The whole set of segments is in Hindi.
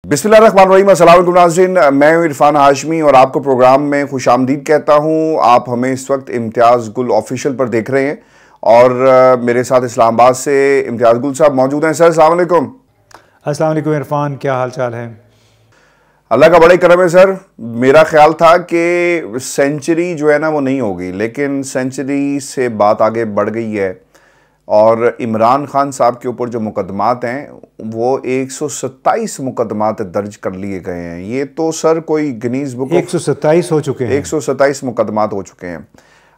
बिस्मिल्लाहिर्रहमानिर्रहीम, अस्सलाम वालेकुम नाज़रीन। मैं हूं इरफान हाशमी और आपको प्रोग्राम में खुशामदीद कहता हूं। आप हमें इस वक्त इम्तियाज़ गुल ऑफिशियल पर देख रहे हैं और मेरे साथ इस्लामाबाद से इम्तियाज़ गुल साहब मौजूद हैं। सर अस्सलाम वालेकुम। अस्सलाम वालेकुम इरफान, क्या हाल चाल है? अल्लाह का बड़ा ही करम है सर। मेरा ख्याल था कि सेंचुरी जो है ना वो नहीं होगी, लेकिन सेंचुरी से बात आगे बढ़ गई है और इमरान खान साहब के ऊपर जो मुकदमात हैं वो 127 मुकदमात दर्ज कर लिए गए हैं। ये तो सर कोई गिनीज बुक 127 हो चुके हैं। 127 मुकदमात हो चुके हैं।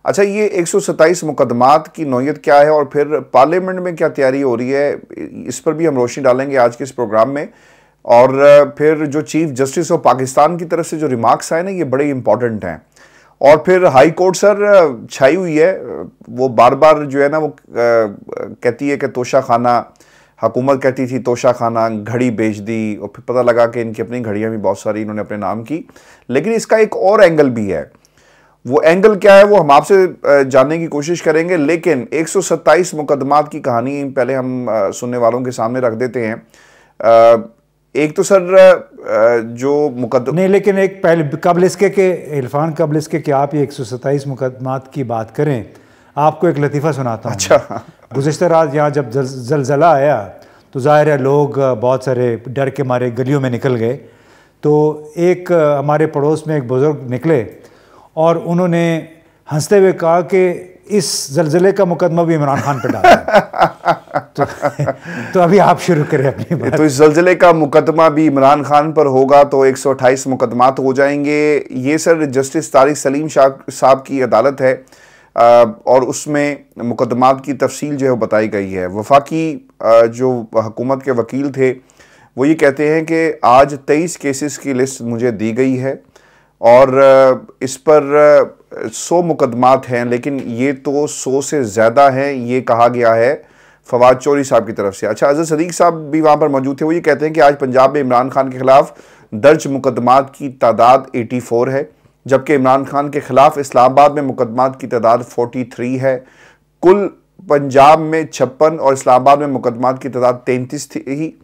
अच्छा, ये 127 मुकदमात की नौयत क्या है और फिर पार्लियामेंट में क्या तैयारी हो रही है, इस पर भी हम रोशनी डालेंगे आज के इस प्रोग्राम में। और फिर जो चीफ जस्टिस ऑफ पाकिस्तान की तरफ से जो रिमार्क्स आए ना, ये बड़े इंपॉर्टेंट हैं। और फिर हाई कोर्ट सर छाई हुई है, वो बार बार जो है ना वो कहती है कि तोशा खाना, हुकूमत कहती थी तोशा खाना, घड़ी बेच दी और फिर पता लगा कि इनकी अपनी घड़ियां भी बहुत सारी इन्होंने अपने नाम की। लेकिन इसका एक और एंगल भी है। वो एंगल क्या है वो हम आपसे जानने की कोशिश करेंगे। लेकिन 127 मुकदमात की कहानी पहले हम सुनने वालों के सामने रख देते हैं। एक तो सर जो मुकदमा नहीं, लेकिन एक पहले कबल इसके कि इरफान, कबल इसके कि आप ये 127 मुकदमात की बात करें, आपको एक लतीफ़ा सुनाता हूँ। अच्छा। गुज़िश्ता रात यहाँ जब ज़लज़ला आया तो ज़ाहिर है लोग बहुत सारे डर के मारे गलियों में निकल गए। तो एक हमारे पड़ोस में एक बुज़ुर्ग निकले और उन्होंने हंसते हुए कहा कि इस ज़लज़ले का मुकदमा भी इमरान खान पर डाला। तो अभी आप शुरू करें अपनी बात। तो इस ज़लज़ले का मुकदमा भी इमरान खान पर होगा तो 128 मुकदमात हो जाएंगे। ये सर जस्टिस तारिक सलीम साहब की अदालत है और उसमें मुकदमात की तफसील जो है वो बताई गई है। वफाकी जो हुकूमत के वकील थे वो ये कहते हैं कि आज 23 केसेस की लिस्ट मुझे दी गई है और इस पर 100 मुकदमात हैं, लेकिन ये तो 100 से ज़्यादा हैं, ये कहा गया है फवाद चौधरी साहब की तरफ से। अच्छा, अज़हर सदीक साहब भी वहाँ पर मौजूद थे। वो ये कहते हैं कि आज पंजाब में इमरान खान के खिलाफ दर्ज मुकदमात की तादाद 84 है, जबकि इमरान खान के खिलाफ इस्लामाबाद में मुकदमात की तादाद 43 है। कुल पंजाब में 56 और इस्लामाबाद में मुकदमात की तादाद 33 थी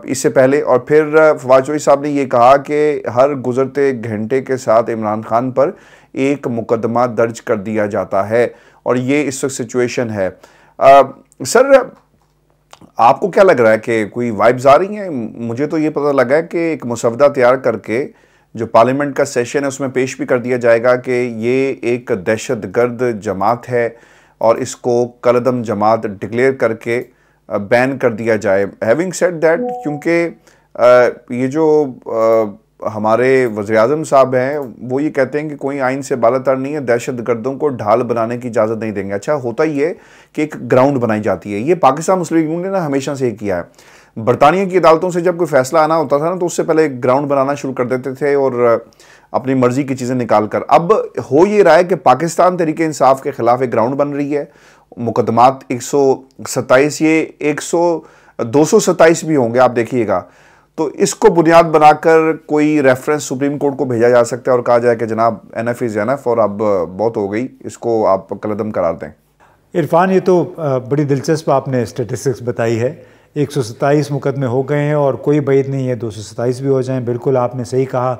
इससे पहले। और फिर फवाद चौधरी साहब ने ये कहा कि हर गुजरते घंटे के साथ इमरान खान पर एक मुकदमा दर्ज कर दिया जाता है और ये इस वक्त सिचुएशन है। सर, आपको क्या लग रहा है कि कोई वाइब्स आ रही हैं? मुझे तो ये पता लगा है कि एक मसवदा तैयार करके जो पार्लियामेंट का सेशन है उसमें पेश भी कर दिया जाएगा कि ये एक दहशतगर्द जमात है और इसको कलअदम जमात डिक्लेयर करके बैन कर दिया जाए। हैविंग सेड दैट, क्योंकि ये जो हमारे वज़ीर-ए-आज़म साहब हैं वो ये कहते हैं कि कोई आइन से बालातर नहीं है, दहशतगर्दों को ढाल बनाने की इजाज़त नहीं देंगे। अच्छा, होता ही है कि एक ग्राउंड बनाई जाती है। ये पाकिस्तान मुस्लिम लीग ने ना हमेशा से किया है। बरतानिया की अदालतों से जब कोई फैसला आना होता था ना तो उससे पहले एक ग्राउंड बनाना शुरू कर देते थे और अपनी मर्जी की चीज़ें निकाल कर। अब हो ये रहा है कि पाकिस्तान तहरीक इंसाफ के खिलाफ एक ग्राउंड बन रही है। मुकदमात 127, ये 227 भी होंगे, आप देखिएगा। तो इसको बुनियाद बनाकर कोई रेफरेंस सुप्रीम कोर्ट को भेजा जा सकता है और कहा जाए कि जनाब एनएफ इज़ एनएफ और अब बहुत हो गई, इसको आप कलअदम करार दें। इरफान, ये तो बड़ी दिलचस्प आपने स्टेटिस्टिक्स बताई है। 127 मुकदमे हो गए हैं और कोई बैद नहीं है 227 भी हो जाएं। बिल्कुल आपने सही कहा।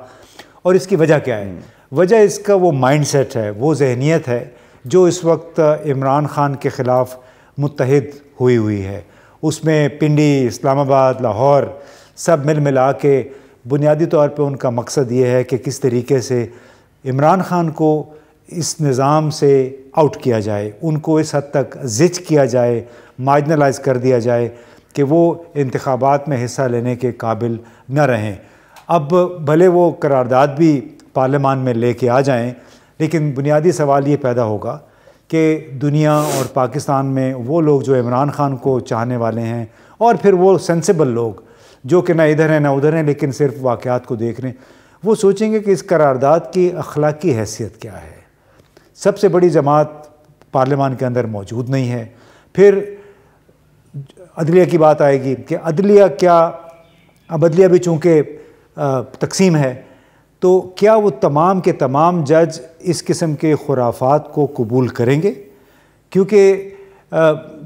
और इसकी वजह क्या है? वजह इसका वो माइंडसेट है, वो जहनीत है जो इस वक्त इमरान खान के ख़िलाफ़ मुत्तहिद हुई है। उसमें पिंडी, इस्लामाबाद, लाहौर सब मिला के बुनियादी तौर पे उनका मकसद ये है कि किस तरीके से इमरान खान को इस निज़ाम से आउट किया जाए, उनको इस हद तक ज़िच किया जाए, मार्जिनलाइज कर दिया जाए कि वो इंतखाबात में हिस्सा लेने के काबिल न रहें। अब भले वो करारदाद भी पार्लियामान में लेके आ जाएं, लेकिन बुनियादी सवाल ये पैदा होगा कि दुनिया और पाकिस्तान में वो लोग जो इमरान खान को चाहने वाले हैं और फिर वो सेंसिबल लोग जो कि ना इधर हैं ना उधर हैं लेकिन सिर्फ वाक़यात को देख रहे हैं, वो सोचेंगे कि इस करारदाद की अखलाकी हैसियत क्या है। सबसे बड़ी जमात पार्लियामान के अंदर मौजूद नहीं है। फिर अदलिया की बात आएगी कि अदलिया क्या, अब अदलिया भी चूँकि तकसीम है तो क्या वो तमाम के तमाम जज इस किस्म के खुराफात को कबूल करेंगे? क्योंकि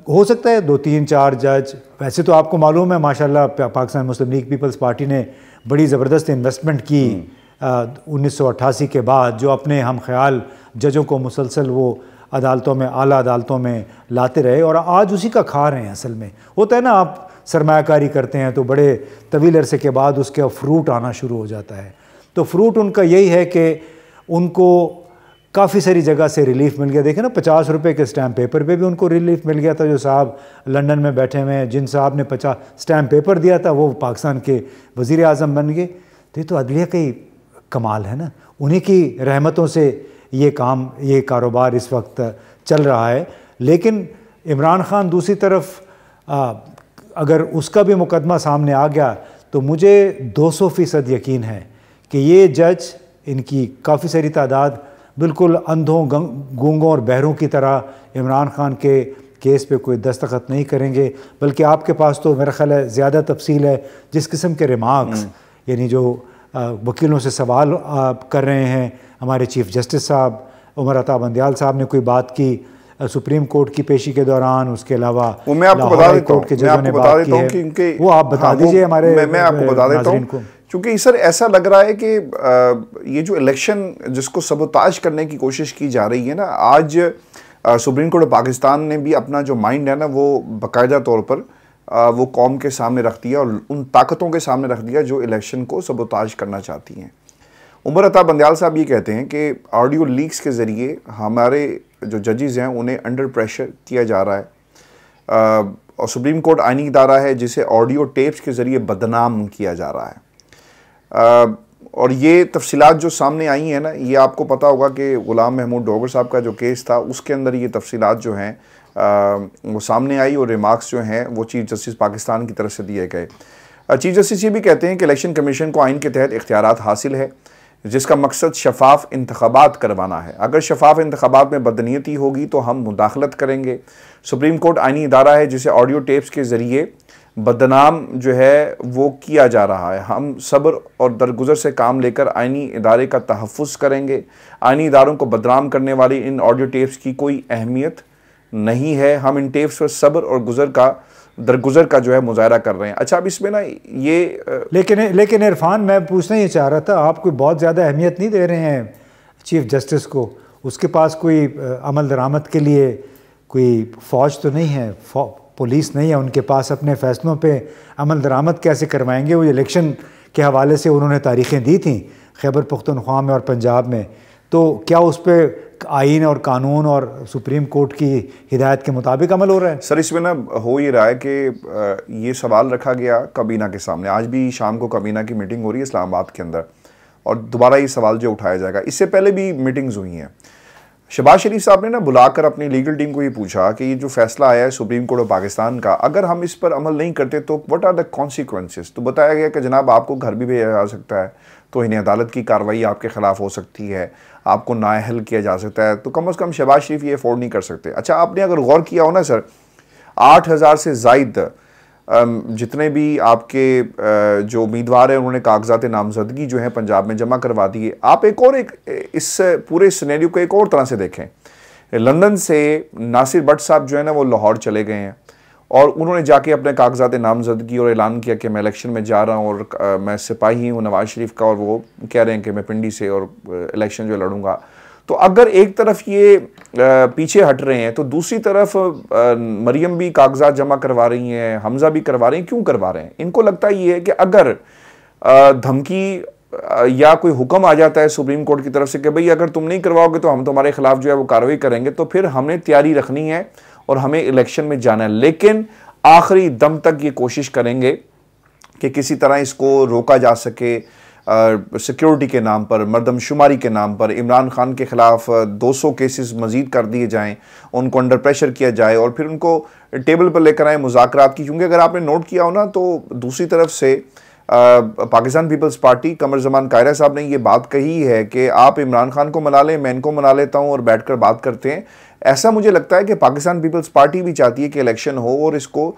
हो सकता है 2, 3, 4 जज। वैसे तो आपको मालूम है माशाल्लाह पाकिस्तान मुस्लिम लीग पीपल्स पार्टी ने बड़ी ज़बरदस्त इन्वेस्टमेंट की 1988 के बाद, जो अपने हम ख्याल जजों को मुसलसल वो अदालतों में, आला अदालतों में लाते रहे और आज उसी का खा रहे हैं। असल में होता है ना, आप सरमायाकारी करते हैं तो बड़े तवील अरसे के बाद उसका फ्रूट आना शुरू हो जाता है। तो फ्रूट उनका यही है कि उनको काफ़ी सारी जगह से रिलीफ मिल गया। देखें ना, 50 रुपये के स्टैम्प पेपर पे भी उनको रिलीफ मिल गया था। जो साहब लंदन में बैठे हुए हैं, जिन साहब ने 50 स्टैम्प पेपर दिया था, वो पाकिस्तान के वज़ीर आज़म बन गए। तो ये तो अदलिया का ही कमाल है ना, उन्हीं की रहमतों से ये काम, ये कारोबार इस वक्त चल रहा है। लेकिन इमरान ख़ान दूसरी तरफ अगर उसका भी मुकदमा सामने आ गया तो मुझे 200% यकीन है कि ये जज, इनकी काफ़ी सारी तादाद बिल्कुल अंधों, गूंगों और बहरों की तरह इमरान ख़ान के केस पे कोई दस्तखत नहीं करेंगे, बल्कि आपके पास तो मेरा ख्याल है ज़्यादा तफसील है। जिस किस्म के रिमार्क्स यानी जो वकीलों से सवाल कर रहे हैं हमारे चीफ जस्टिस साहब, उमर अता बंदियाल साहब ने कोई बात की सुप्रीम कोर्ट की पेशी के दौरान, उसके अलावा वो मैं आपको बता देता हूँ, क्योंकि वो आप बता दीजिए हमारे, मैं आपको बता देता हूँ क्योंकि सर ऐसा लग रहा है कि ये जो इलेक्शन जिसको सबोताज करने की कोशिश की जा रही है ना, आज सुप्रीम कोर्ट पाकिस्तान ने भी अपना जो माइंड है ना वो बाकायदा तौर पर वो कौम के सामने रख दिया और उन ताकतों के सामने रख दिया जो इलेक्शन को सबोताज करना चाहती हैं। उमर अता बंदियाल साहब ये कहते हैं कि ऑडियो लीक्स के ज़रिए हमारे जो जजेज़ हैं उन्हें अंडर प्रेशर किया जा रहा है और सुप्रीम कोर्ट आईनी इदारा है जिसे ऑडियो टेप्स के ज़रिए बदनाम किया जा रहा है। और ये तफसीलात जो सामने आई हैं ना, ये आपको पता होगा कि ग़ुलाम महमूद डोगर साहब का जो केस था उसके अंदर ये तफसीलात जो हैं वो सामने आई और रिमार्क्स जो हैं वो चीफ जस्टिस पाकिस्तान की तरफ से दिए गए। चीफ जस्टिस ये भी कहते हैं कि इलेक्शन कमीशन को आइन के तहत इख्तियारात हासिल है जिसका मकसद शफाफ इंतखाबात करवाना है। अगर शफाफ इंतखाबात में बदनीयती होगी तो हम मुदाखलत करेंगे। सुप्रीम कोर्ट आइनी इदारा है जिसे ऑडियो टेप्स के ज़रिए बदनाम जो है वो किया जा रहा है। हम सब्र और दरगुजर से काम लेकर आइनी इदारे का तहफ़्फ़ुज़ करेंगे। आइनी इदारों को बदनाम करने वाली इन ऑडियो टेप्स की कोई अहमियत नहीं है। हम इन टेप्स पर सब्र और दरगुजर का जो है मुजाहरा कर रहे हैं। अच्छा, अब इसमें ना ये लेकिन इरफान, मैं पूछना ये चाह रहा था, आप कोई बहुत ज़्यादा अहमियत नहीं दे रहे हैं चीफ जस्टिस को? उसके पास कोई अमल दरामद के लिए कोई फ़ौज तो नहीं है, पुलिस नहीं है उनके पास, अपने फ़ैसलों पे अमल दरामद कैसे करवाएंगे? वो इलेक्शन के हवाले से उन्होंने तारीखें दी थी खैबर पख्तूनख्वा में और पंजाब में, तो क्या उस पर आइन और कानून और सुप्रीम कोर्ट की हिदायत के मुताबिक अमल हो रहा है? सर, इसमें ना हो ये रहा है कि ये सवाल रखा गया काबीना के सामने। आज भी शाम को काबीना की मीटिंग हो रही है इस्लामाबाद के अंदर और दोबारा ये सवाल जो उठाया जाएगा। इससे पहले भी मीटिंग्स हुई हैं। शहबाज शरीफ साहब ने ना बुलाकर अपनी लीगल टीम को ये पूछा कि ये जो फैसला आया है सुप्रीम कोर्ट ऑफ पाकिस्तान का, अगर हम इस पर अमल नहीं करते तो व्हाट आर द कॉन्सिक्वेंसेस। तो बताया गया कि जनाब आपको घर भी भेजा जा सकता है, तो इन्हें अदालत की कार्रवाई आपके ख़िलाफ़ हो सकती है, आपको नाअहल किया जा सकता है। तो कम अज़ कम शहबाज शरीफ ये अफोर्ड नहीं कर सकते। अच्छा, आपने अगर गौर किया हो ना सर, 8000 से ज़ायद जितने भी आपके जो उम्मीदवार हैं उन्होंने कागजात नामजदगी जो है पंजाब में जमा करवा दिए। आप इस पूरे सिनेरियो को एक और तरह से देखें। लंदन से नासिर भट्ट साहब जो है ना वो लाहौर चले गए हैं और उन्होंने जाके अपने कागजात नामजदगी और ऐलान किया कि मैं इलेक्शन में जा रहा हूँ और मैं सिपाही हूँ नवाज़ शरीफ का, और वो कह रहे हैं कि मैं पिंडी से और इलेक्शन जो लड़ूंगा। तो अगर एक तरफ ये पीछे हट रहे हैं तो दूसरी तरफ मरियम भी कागजात जमा करवा रही हैं, हमजा भी करवा रहे हैं। क्यों करवा रहे हैं? इनको लगता ये है कि अगर धमकी या कोई हुक्म आ जाता है सुप्रीम कोर्ट की तरफ से कि भाई अगर तुम नहीं करवाओगे तो हम तुम्हारे खिलाफ जो है वो कार्रवाई करेंगे, तो फिर हमने तैयारी रखनी है और हमें इलेक्शन में जाना है। लेकिन आखिरी दम तक ये कोशिश करेंगे कि किसी तरह इसको रोका जा सके। सिक्योरिटी के नाम पर, मर्दमशुमारी के नाम पर इमरान खान के ख़िलाफ़ 200 केसेस मज़ीद कर दिए जाएं, उनको अंडर प्रेशर किया जाए और फिर उनको टेबल पर लेकर आए मुज़ाकरात की। क्योंकि अगर आपने नोट किया हो ना तो दूसरी तरफ से पाकिस्तान पीपल्स पार्टी कमर जमान कायरा साहब ने ये बात कही है कि आप इमरान खान को मना लें, मैं इनको मना लेता हूँ और बैठकर बात करते हैं। ऐसा मुझे लगता है कि पाकिस्तान पीपल्स पार्टी भी चाहती है कि इलेक्शन हो और इसको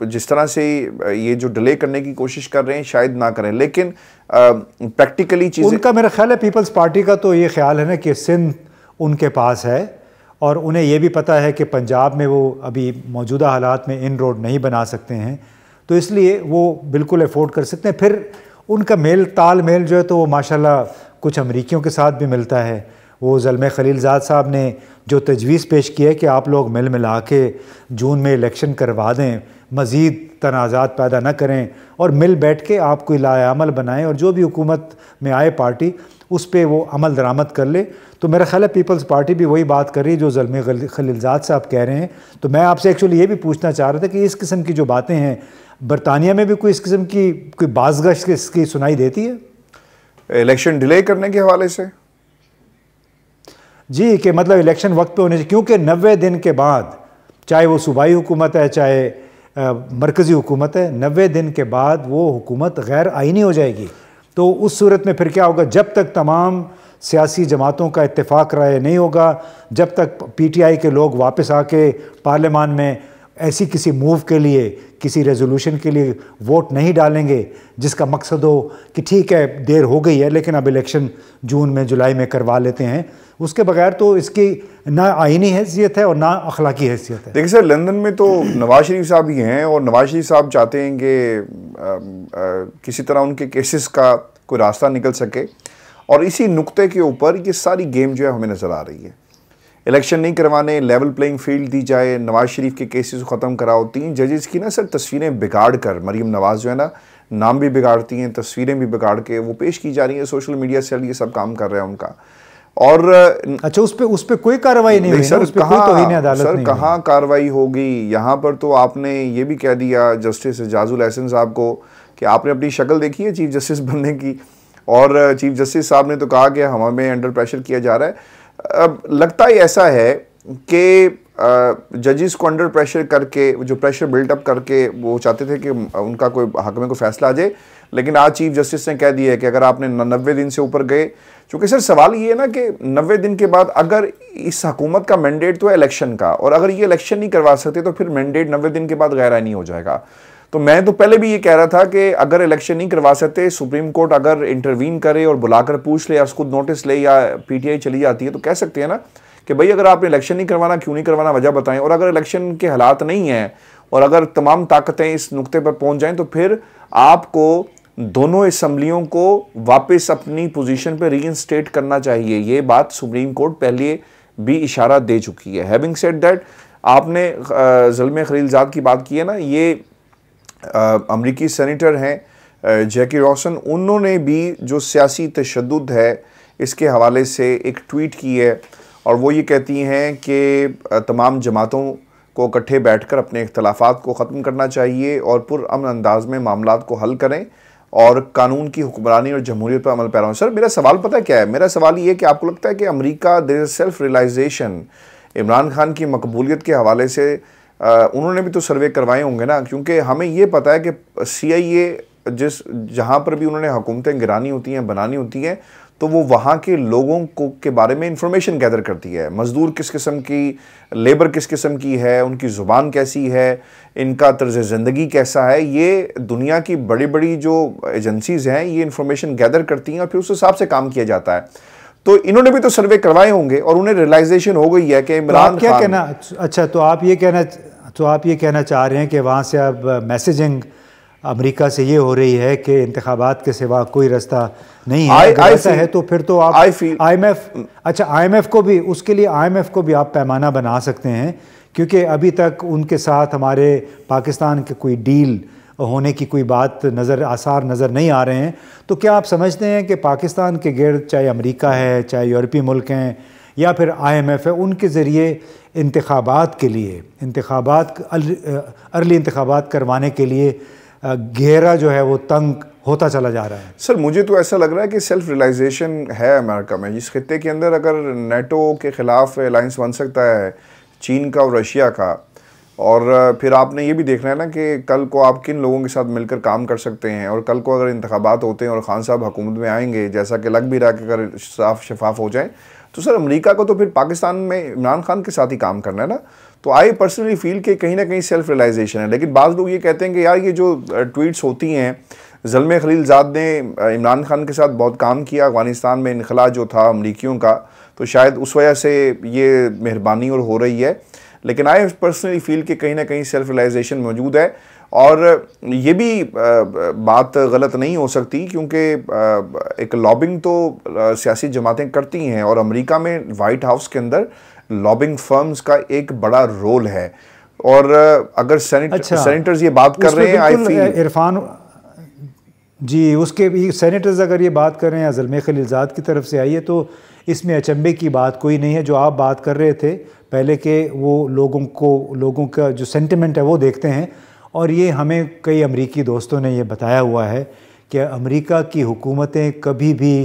जिस तरह से ये जो डिले करने की कोशिश कर रहे हैं शायद ना करें। लेकिन प्रैक्टिकली चीज़ें, उनका मेरा ख्याल है पीपल्स पार्टी का तो ये ख्याल है ना कि सिंध उनके पास है और उन्हें ये भी पता है कि पंजाब में वो अभी मौजूदा हालात में इन रोड नहीं बना सकते हैं, तो इसलिए वो बिल्कुल अफोर्ड कर सकते हैं। फिर उनका ताल मेल जो है तो वो माशाल्लाह कुछ अमरीकियों के साथ भी मिलता है। वो ज़ल्मे खलीलज़ाद साहब ने जो तजवीज़ पेश की है कि आप लोग मिल मिला के जून में इलेक्शन करवा दें, मज़ीद तनाज़ात पैदा न करें और मिल बैठ के आप कोई लाएअमल बनाएं और जो भी हुकूमत में आए पार्टी उस पर वो अमल दरामद कर ले। तो मेरा ख्याल है पीपल्स पार्टी भी वही बात कर रही है जो ज़ल्मे खलीलज़ाद साहब कह रहे हैं। तो मैं आपसे एक्चुअली ये भी पूछना चाह रहा था कि इस किस्म की जो बातें हैं बरतानिया में भी कोई इस किस्म की कोई बाज़गश इसकी सुनाई देती है इलेक्शन डिले करने के हवाले से? जी, कि मतलब इलेक्शन वक्त पे होने चाहिए, क्योंकि 90 दिन के बाद, चाहे वो सूबाई हुकूमत है चाहे मरकज़ी हुकूमत है, 90 दिन के बाद वो हुकूमत गैर आइनी हो जाएगी। तो उस सूरत में फिर क्या होगा, जब तक तमाम सियासी जमातों का इत्तेफाक राय नहीं होगा, जब तक PTI के लोग वापस आके पार्लियामान में ऐसी किसी मूव के लिए, किसी रेजोल्यूशन के लिए वोट नहीं डालेंगे जिसका मकसद हो कि ठीक है देर हो गई है लेकिन अब इलेक्शन जून में जुलाई में करवा लेते हैं, उसके बगैर तो इसकी ना आईनी हैसियत है और ना अखलाकी हैसियत है। देखिए सर, लंदन में तो नवाज शरीफ साहब ही हैं और नवाज शरीफ साहब चाहते हैं कि किसी तरह उनके केसेस का कोई रास्ता निकल सके, और इसी नुक्ते के ऊपर ये सारी गेम जो है हमें नज़र आ रही है। इलेक्शन नहीं करवाने, लेवल प्लेइंग फील्ड दी जाए, नवाज शरीफ के केसेस को ख़त्म कराओ। 3 जजेस की ना सर तस्वीरें बिगाड़ कर, मरीम नवाज जो है ना नाम भी बिगाड़ती हैं, तस्वीरें भी बिगाड़ के वो पेश की जा रही हैं। सोशल मीडिया सेल ये सब काम कर रहे हैं उनका। और अच्छा, उस पे कोई कार्रवाई नहीं हुई सर? उस पे कोई तौहीन अदालत नहीं, कहाँ कार्रवाई होगी? यहाँ पर तो आपने ये भी कह दिया जस्टिस एजाजुल एहसन साहब को कि आपने अपनी शक्ल देखी है चीफ जस्टिस बनने की, और चीफ जस्टिस साहब ने तो कहा कि हमें अंडर प्रेशर किया जा रहा है। अब लगता ही ऐसा है कि जजेस को अंडर प्रेशर करके, जो प्रेशर बिल्डअप करके वो चाहते थे कि उनका कोई हक में कोई फैसला आ जाए, लेकिन आज चीफ जस्टिस ने कह दिया है कि अगर आपने 90 दिन से ऊपर गए, क्योंकि सर सवाल ये है ना कि 90 दिन के बाद अगर इस हुकूमत का मैंडेट तो है इलेक्शन का, और अगर ये इलेक्शन नहीं करवा सकते तो फिर मैंडेट 90 दिन के बाद गैर आईनी हो जाएगा। तो मैं तो पहले भी ये कह रहा था कि अगर इलेक्शन नहीं करवा सकते, सुप्रीम कोर्ट अगर इंटरवीन करे और बुलाकर पूछ ले या खुद नोटिस ले, या PTI चली जाती है तो कह सकते हैं ना कि भाई अगर आपने इलेक्शन नहीं करवाना, क्यों नहीं करवाना, वजह बताएं। और अगर इलेक्शन के हालात नहीं हैं और अगर तमाम ताकतें इस नुक्ते पर पहुंच जाएं तो फिर आपको दोनों असम्बलियों को वापस अपनी पोजीशन पर रीइंस्टेट करना चाहिए। ये बात सुप्रीम कोर्ट पहले भी इशारा दे चुकी है। हैविंग सेड दैट, आपने ज़ल्मे खलीलज़ाद की बात की है ना, ये अमरीकी सेनेटर हैं जैकी रोसन, उन्होंने भी जो सियासी तशद्दुद है इसके हवाले से एक ट्वीट की है, और वो ये कहती हैं कि तमाम जमातों को इकट्ठे बैठकर अपने इख्तलाफात को ख़त्म करना चाहिए और पुरअमन अंदाज में मामलात को हल करें और कानून की हुक्मरानी और जमहूरियत पर अमल पैरा हों। सर मेरा सवाल पता क्या है? मेरा सवाल ये है कि आपको लगता है कि America there is self realization Imran Khan की मकबूलियत के हवाले से उन्होंने भी तो सर्वे करवाए होंगे ना, क्योंकि हमें ये पता है कि CIA जहाँ पर भी उन्होंने हुकूमतें गिरानी होती हैं, बनानी होती हैं, तो वो वहाँ के लोगों को के बारे में इंफॉर्मेशन गैदर करती है। मज़दूर किस किस्म की, लेबर किस किस्म की है, उनकी ज़ुबान कैसी है, इनका तर्ज़ ज़िंदगी कैसा है, ये दुनिया की बड़ी बड़ी जो एजेंसीज़ हैं ये इंफॉर्मेशन गैदर करती हैं और फिर उस हिसाब से काम किया जाता है। तो इन्होंने भी तो सर्वे करवाए होंगे और उन्हें रियलाइजेशन हो गई है कि इमरान क्या कहना, अच्छा तो आप ये कहना चाह रहे हैं कि वहाँ से अब मैसेजिंग अमेरिका से ये हो रही है कि इंतखाबात के सिवा कोई रास्ता नहीं है। अगर ऐसा है तो फिर तो आप IMF को भी, उसके लिए IMF को भी आप पैमाना बना सकते हैं, क्योंकि अभी तक उनके साथ हमारे पाकिस्तान के कोई डील होने की कोई आसार नज़र नहीं आ रहे हैं। तो क्या आप समझते हैं कि पाकिस्तान के गिर्द, चाहे अमेरिका है, चाहे यूरोपीय मुल्क हैं या फिर IMF है, उनके ज़रिए इंतखाबात के लिए, अर्ली इंतखाबात करवाने के लिए घेरा जो है वो तंग होता चला जा रहा है? सर मुझे तो ऐसा लग रहा है कि सेल्फ रियलाइजेशन है अमेरिका में। जिस खित्ते के अंदर अगर नेटो के ख़िलाफ़ अलायंस बन सकता है चीन का और रशिया का, और फिर आपने ये भी देखना है ना कि कल को आप किन लोगों के साथ मिलकर काम कर सकते हैं, और कल को अगर इंतखाबात होते हैं और खान साहब हुकूमत में आएंगे, जैसा कि लग भी रहा है कि अगर साफ शफाफ हो जाए, तो सर अमेरिका को तो फिर पाकिस्तान में इमरान खान के साथ ही काम करना है ना। तो आई पर्सनली फील कि कहीं ना कहीं सेल्फ रियलाइजेशन है। लेकिन बाज़ लोग ये कहते हैं कि यार ये जो ट्वीट्स होती हैं, ज़ल्मे खलीलज़ाद ने इमरान खान के साथ बहुत काम किया, अफ़गानिस्तान में इनखला जो था अमरीकियों का, तो शायद उस वजह से ये मेहरबानी और हो रही है। लेकिन आई पर्सनली फील कि कहीं ना कहीं सेल्फ रियलाइजेशन मौजूद है, और ये भी बात गलत नहीं हो सकती क्योंकि एक लॉबिंग तो सियासी जमातें करती हैं, और अमेरिका में वाइट हाउस के अंदर लॉबिंग फर्म्स का एक बड़ा रोल है। और अगर सेनेटर्स ये बात कर रहे हैं, आई फील इरफान जी, उसके भी सेनेटर्स अगर ये बात कर रहे हैं ज़ुल्म खलीलज़ाद की तरफ से आई है, तो इसमें अचंभे की बात कोई नहीं है। जो आप बात कर रहे थे पहले के, वो लोगों का जो सेंटिमेंट है वो देखते हैं, और ये हमें कई अमरीकी दोस्तों ने ये बताया हुआ है कि अमेरिका की हुकूमतें कभी भी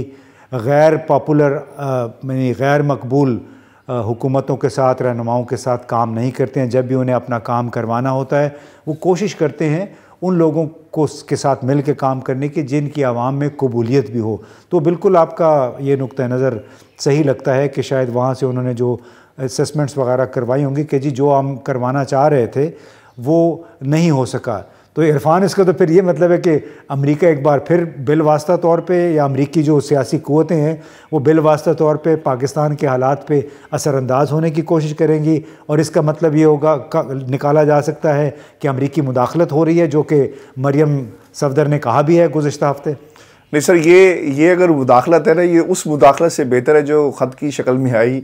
गैर पॉपुलर यानी गैर मकबूल हुकूमतों के साथ, रहनुमाओं के साथ काम नहीं करते हैं। जब भी उन्हें अपना काम करवाना होता है वो कोशिश करते हैं उन लोगों को के साथ मिल के काम करने की जिनकी आवाम में कबूलियत भी हो। तो बिल्कुल आपका ये नुक्ता नज़र सही लगता है कि शायद वहाँ से उन्होंने जो असेसमेंट्स वगैरह करवाई होंगी कि जी जो हम करवाना चाह रहे थे वो नहीं हो सका। तो इरफान, इसका तो फिर ये मतलब है कि अमेरिका एक बार फिर बिलवास्ता तौर पे, या अमरीकी जो सियासी क़ुव्वतें हैं वो बिलवास्ता तौर पे पाकिस्तान के हालात पे असरअंदाज होने की कोशिश करेंगी, और इसका मतलब ये होगा निकाला जा सकता है कि अमरीकी मुदाखलत हो रही है, जो कि मरियम सफदर ने कहा भी है गुज़िश्ता हफ्ते। नहीं सर, ये अगर मुदाखलत है ना, ये उस मुदाखलत से बेहतर है जो ख़त की शक्ल में आई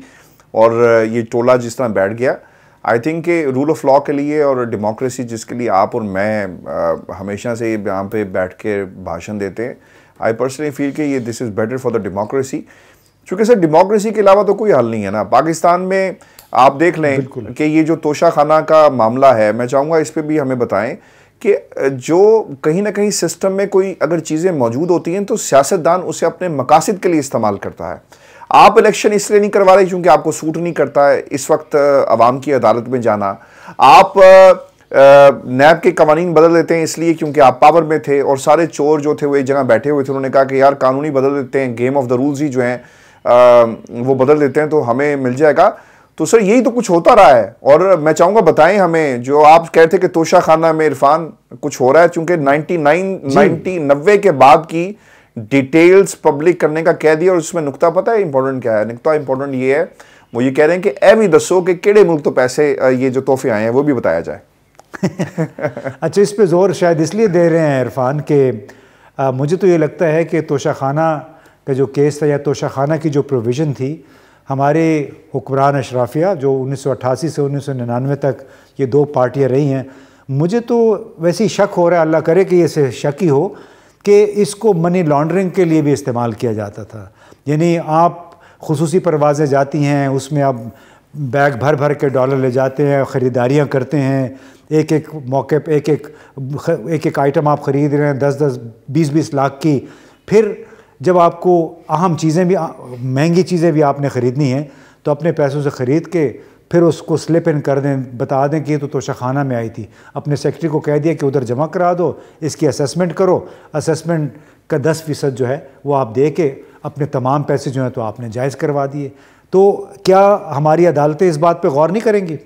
और ये टोला जिस तरह बैठ गया। आई थिंक कि रूल ऑफ लॉ के लिए और डेमोक्रेसी जिसके लिए आप और मैं हमेशा से यहाँ पे बैठ के भाषण देते हैं, आई पर्सनली फील कि ये this is better for the democracy. क्योंकि सर डेमोक्रेसी के अलावा तो कोई हल नहीं है ना। पाकिस्तान में आप देख लें कि ये जो तोशा खाना का मामला है, मैं चाहूँगा इस पर भी हमें बताएं कि जो कहीं ना कहीं सिस्टम में कोई अगर चीज़ें मौजूद होती हैं तो सियासतदान उसे अपने मकासद के लिए इस्तेमाल करता है। आप इलेक्शन इसलिए नहीं करवा रहे क्योंकि आपको सूट नहीं करता है इस वक्त अवाम की अदालत में जाना। आप नैब के कवानीन बदल देते हैं इसलिए क्योंकि आप पावर में थे, और सारे चोर जो थे वो एक जगह बैठे हुए थे, उन्होंने कहा कि यार कानूनी बदल देते हैं, गेम ऑफ द रूल्स ही जो हैं वो बदल देते हैं तो हमें मिल जाएगा। तो सर यही तो कुछ होता रहा है, और मैं चाहूँगा बताएं हमें, जो आप कहते कि तोशा खाना में इरफान कुछ हो रहा है, चूंकि 90 के बाद की डिटेल्स पब्लिक करने का कह दिया, और उसमें नुक्ता पता है इंपॉर्टेंट क्या है? नुक्ता इंपॉर्टेंट ये है, वो ये कह रहे हैं कि ए भी दसो कि केड़े मुल्क तो पैसे ये जो तोहफे आए हैं वो भी बताया जाए। अच्छा, इस पे जोर शायद इसलिए दे रहे हैं इरफान कि मुझे तो ये लगता है कि तोशा खाना का जो केस था, या तोशा खाना की जो प्रोविज़न थी, हमारे हुक्मरान अशराफिया जो 1988 से 1999 तक ये दो पार्टियाँ रही हैं, मुझे तो वैसे ही शक हो रहा है, अल्लाह करे कि ये शक ही हो, कि इसको मनी लॉन्ड्रिंग के लिए भी इस्तेमाल किया जाता था। यानी आप खुसूसी परवाज़ें जाती हैं, उसमें आप बैग भर भर के डॉलर ले जाते हैं, ख़रीदारियाँ करते हैं, एक एक मौके पे एक एक आइटम आप ख़रीद रहे हैं 10-10, 20-20 लाख की। फिर जब आपको अहम चीज़ें भी, महंगी चीज़ें भी आपने ख़रीदनी हैं, तो अपने पैसों से ख़रीद के फिर उसको स्लिप इन कर दें, बता दें कि ये तो तोशा खाना में आई थी। अपने सेक्रेटरी को कह दिया कि उधर जमा करा दो, इसकी असेसमेंट करो, असेसमेंट का 10% जो है वो आप दे के अपने तमाम पैसे जो हैं तो आपने जायज़ करवा दिए। तो क्या हमारी अदालतें इस बात पे गौर नहीं करेंगी?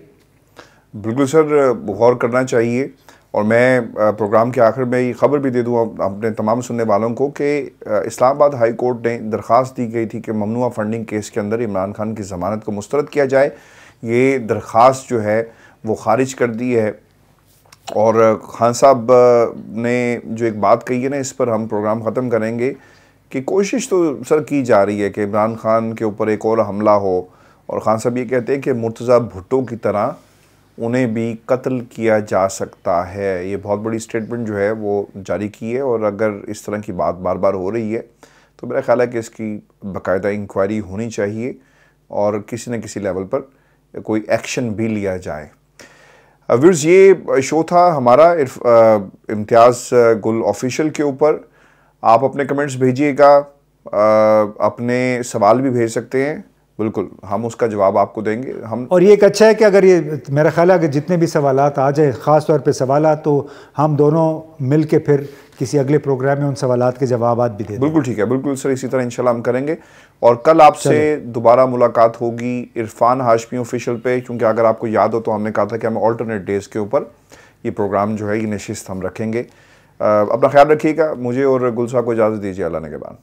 बिल्कुल सर, गौर करना चाहिए। और मैं प्रोग्राम के आखिर में ये खबर भी दे दूँ अपने तमाम सुनने वालों को कि इस्लामाबाद हाई कोर्ट ने दरख्वास्त दी गई थी कि ममनुआ फंडिंग केस के अंदर इमरान खान की ज़मानत को मुस्तरद किया जाए। ये दरख्वास्त जो है वो खारिज कर दी है, और खान साहब ने जो एक बात कही है ना, इस पर हम प्रोग्राम ख़त्म करेंगे कि कोशिश तो सर की जा रही है कि इमरान खान के ऊपर एक और हमला हो, और खान साहब ये कहते हैं कि मुर्तज़ा भुट्टो की तरह उन्हें भी कत्ल किया जा सकता है। ये बहुत बड़ी स्टेटमेंट जो है वो जारी की है, और अगर इस तरह की बात बार बार हो रही है तो मेरा ख्याल है कि इसकी बाकायदा इंक्वायरी होनी चाहिए और किसी न किसी लेवल पर कोई एक्शन भी लिया जाए। व्यूअर्स, ये शो था हमारा इम्तियाज़ गुल ऑफिशियल के ऊपर। आप अपने कमेंट्स भेजिएगा, अपने सवाल भी भेज सकते हैं, बिल्कुल हम उसका जवाब आपको देंगे। हम और ये एक अच्छा है कि अगर ये मेरा ख्याल है कि जितने भी सवालात आ जाए, ख़ास तौर पे सवालात, तो हम दोनों मिल के फिर किसी अगले प्रोग्राम में उन सवालात के जवाब भी दे दें। बिल्कुल ठीक है, बिल्कुल सर, इसी तरह इंशाल्लाह हम करेंगे। और कल आपसे दोबारा मुलाकात होगी इरफान हाशमी ऑफिशियल पे, क्योंकि अगर आपको याद हो तो हमने कहा था कि हम ऑल्टरनेट डेज़ के ऊपर ये प्रोग्राम जो है ये नशिस्त हम रखेंगे। अपना ख्याल रखिएगा, मुझे और गुल साहब को इजाज़त दीजिए, अल्लाह ने के बाद।